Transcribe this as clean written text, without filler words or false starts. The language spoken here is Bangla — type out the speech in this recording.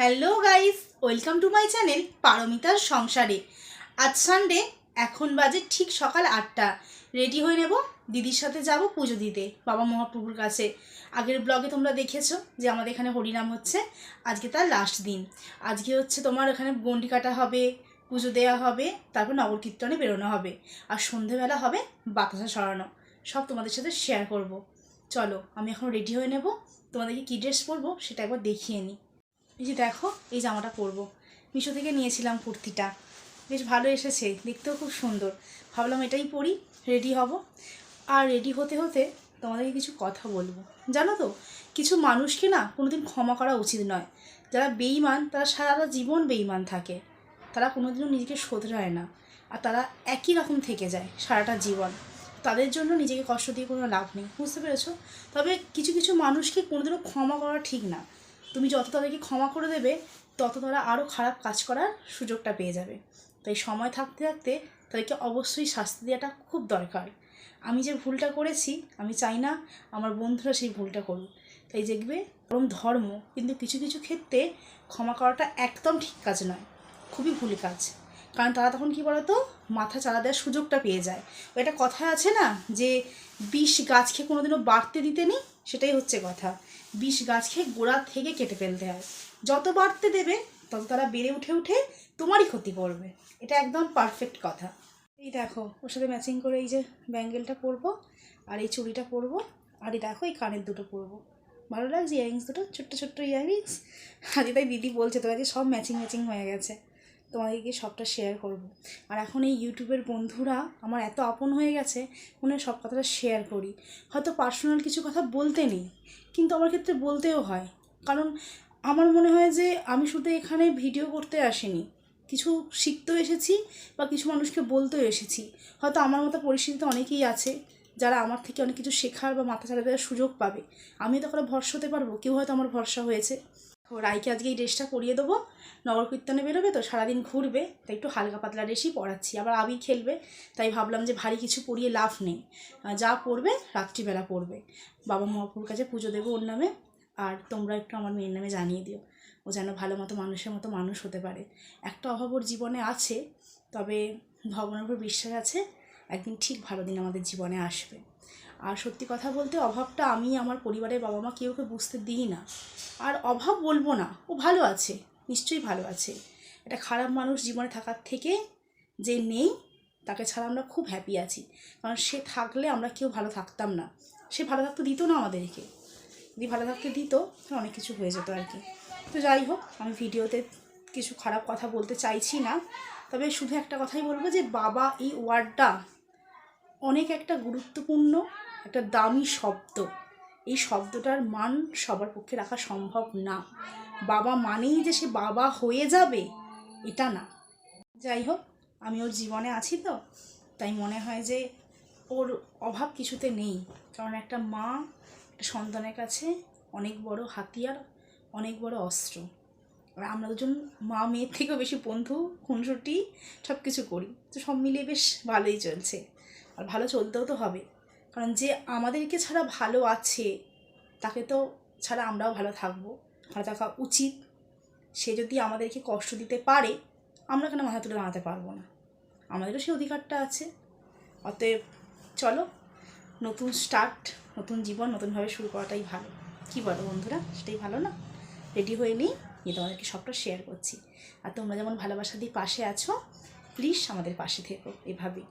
Hello guys, welcome to my channel পারমিতার সংসারে। আজ সানডে, এখন বাজে ঠিক সকাল 8টা। রেডি হয়ে নেব, দিদির সাথে যাব পুজো দিতে বাবা মহাপ্রভুর কাছে। আগের ব্লগে তোমরা দেখেছো যে আমাদের এখানে হরিনাম হচ্ছে, আজকে তার লাস্ট দিন। আজকে হচ্ছে তোমার এখানে গন্ডি কাটা হবে, পুজো দেওয়া হবে, তারপর নগর কীর্তনে বেরোনো হবে, আর সন্ধেবেলা হবে বাতাসা সরানো। সব তোমাদের সাথে শেয়ার করব। চলো, আমি এখন রেডি হয়ে নেব। তোমাদেরকে কী ড্রেস পরবো সেটা একবার দেখিয়ে নিই। এই যে দেখো, এই জামাটা পরবো, মিশো থেকে নিয়েছিলাম কুর্তিটা, বেশ ভালো এসেছে, দেখতেও খুব সুন্দর। ভাবলাম এটাই পরি, রেডি হব। আর রেডি হতে হতে তোমাদেরকে কিছু কথা বলবো। জানো তো, কিছু মানুষকে না কোনোদিন ক্ষমা করা উচিত নয়। যারা বেঈমান তারা সারা জীবন বেঈমান থাকে, তারা কোনোদিনও নিজেকে শোধরায় না, আর তারা একই রকম থেকে যায় সারাটা জীবন। তাদের জন্য নিজেকে কষ্ট দিয়ে কোনো লাভ নেই, বুঝতে পেরেছো? তবে কিছু কিছু মানুষকে কোনোদিনও ক্ষমা করা ঠিক না। তুমি যত তাদেরকে ক্ষমা করে দেবে, তত তারা আরও খারাপ কাজ করার সুযোগটা পেয়ে যাবে। তাই সময় থাকতে থাকতে তাদেরকে অবশ্যই শাস্তি দেওয়াটা খুব দরকার। আমি যে ভুলটা করেছি, আমি চাই না আমার বন্ধুরা সেই ভুলটা করুক। তাই দেখবে, বরং ধর্ম, কিন্তু কিছু কিছু ক্ষেত্রে ক্ষমা করাটা একদম ঠিক কাজ নয়, খুবই ভুল কাজ। কারণ তারা তখন কী বলতো, মাথা চালা দেওয়ার সুযোগটা পেয়ে যায়। ওইটা কথা আছে না যে বিষ গাছকে কোনোদিনও বাড়তে দিতে নেই, সেটাই হচ্ছে কথা। বিষ গাছকে গোড়া থেকে কেটে ফেলতে হয়। যত বাড়তে দেবে তত তারা বেড়ে উঠে উঠে তোমারই ক্ষতি করবে। এটা একদম পারফেক্ট কথা। এই দেখো, ওর সাথে ম্যাচিং করে এই যে ব্যাঙ্গেলটা পরবো, আর এই চুড়িটা পরবো, আর এই দেখো এই কানের দুটো পরবো। ভালো লাগছে ইয়াররিংস দুটো, ছোট্ট ছোট্ট ইয়াররিংস। আজকে তাই দিদি বলছে তো আজকে সব ম্যাচিং ম্যাচিং হয়ে গেছে, তোমাদেরকে সবটা শেয়ার করব। আর এখন এই ইউটিউবের বন্ধুরা আমার এত আপন হয়ে গেছে, মনে হয় সব কথাটা শেয়ার করি। হয়তো পার্সোনাল কিছু কথা বলতে নেই, কিন্তু আমার ক্ষেত্রে বলতেও হয়। কারণ আমার মনে হয় যে আমি শুধু এখানে ভিডিও করতে আসিনি, কিছু শিখতেও এসেছি, বা কিছু মানুষকে বলতেও এসেছি। হয়তো আমার মতো পরিস্থিতিতে অনেকেই আছে যারা আমার থেকে অনেক কিছু শেখার বা মাথা চালা দেওয়ার সুযোগ পাবে। আমি তো করে ভরসা হতে পারবো, কেউ হয়তো আমার ভরসা হয়েছে। রাইকে আজকে এই ড্রেসটা পরিয়ে দেবো, নগর কীর্তনে বেরোবে তো, সারাদিন ঘুরবে, তাই একটু হালকা পাতলা ড্রেসই পরাচ্ছি। আবার আবির খেলবে, তাই ভাবলাম যে ভারী কিছু পরিয়ে লাভ নেই, যা পরবে রাত্রিবেলা পরবে। বাবা মহাপুর কাছে পুজো দেবো ওর নামে। আর তোমরা একটু আমার মেয়ের নামে জানিয়ে দিও, ও যেন ভালো মতো মানুষের মতো মানুষ হতে পারে। একটা অভাব ওর জীবনে আছে, তবে ভগবানের উপর বিশ্বাস আছে, একদিন ঠিক ভালো দিন আমাদের জীবনে আসবে। আর সত্যি কথা বলতে, অভাবটা আমি আমার পরিবারের বাবা মা কেউকে বুঝতে দিই না। আর অভাব বলবো না, ও ভালো আছে, নিশ্চয়ই ভালো আছে। একটা খারাপ মানুষ জীবনে থাকার থেকে যে নেই, তাকে ছাড়া আমরা খুব হ্যাপি আছি। কারণ সে থাকলে আমরা কেউ ভালো থাকতাম না, সে ভালো থাকতে দিত না আমাদেরকে। যদি ভালো থাকতে দিত অনেক কিছু হয়ে যেত আর কি। তো যাই হোক, আমি ভিডিওতে কিছু খারাপ কথা বলতে চাইছি না, তবে শুধু একটা কথাই বলবো যে বাবা এই ওয়ার্ডটা অনেক একটা গুরুত্বপূর্ণ, একটা দামি শব্দ। এই শব্দটার মান সবার পক্ষে রাখা সম্ভব না। বাবা মানেই যে সে বাবা হয়ে যাবে, এটা না। যাই হোক, আমি ওর জীবনে আছি তো, তাই মনে হয় যে ওর অভাব কিছুতে নেই। কারণ একটা মা একটা সন্তানের কাছে অনেক বড় হাতিয়ার, অনেক বড় অস্ত্র। আর আমরা দুজন মা মেয়ের থেকেও বেশি বন্ধু, খুনসুটি সব কিছু করি, তো সব মিলিয়ে বেশ ভালোই চলছে। আর ভালো চলতেও তো হবে, কারণ যে আমাদেরকে ছাড়া ভালো আছে, তাকে তো ছাড়া আমরাও ভালো থাকবো, ভালো থাকা উচিত। সে যদি আমাদেরকে কষ্ট দিতে পারে, আমরা কেন মাথা তুলে দাঁড়াতে পারবো না? আমাদেরও সেই অধিকারটা আছে। অতএব চলো, নতুন স্টার্ট, নতুন জীবন নতুনভাবে শুরু করাটাই ভালো। কী বলো বন্ধুরা, সেটাই ভালো না? রেডি হয়ে নিই, নিয়ে তোমাদেরকে সবটা শেয়ার করছি। আর তোমরা যেমন ভালোবাসা দিয়ে পাশে আছো, প্লিজ আমাদের পাশে থেকো এভাবেই।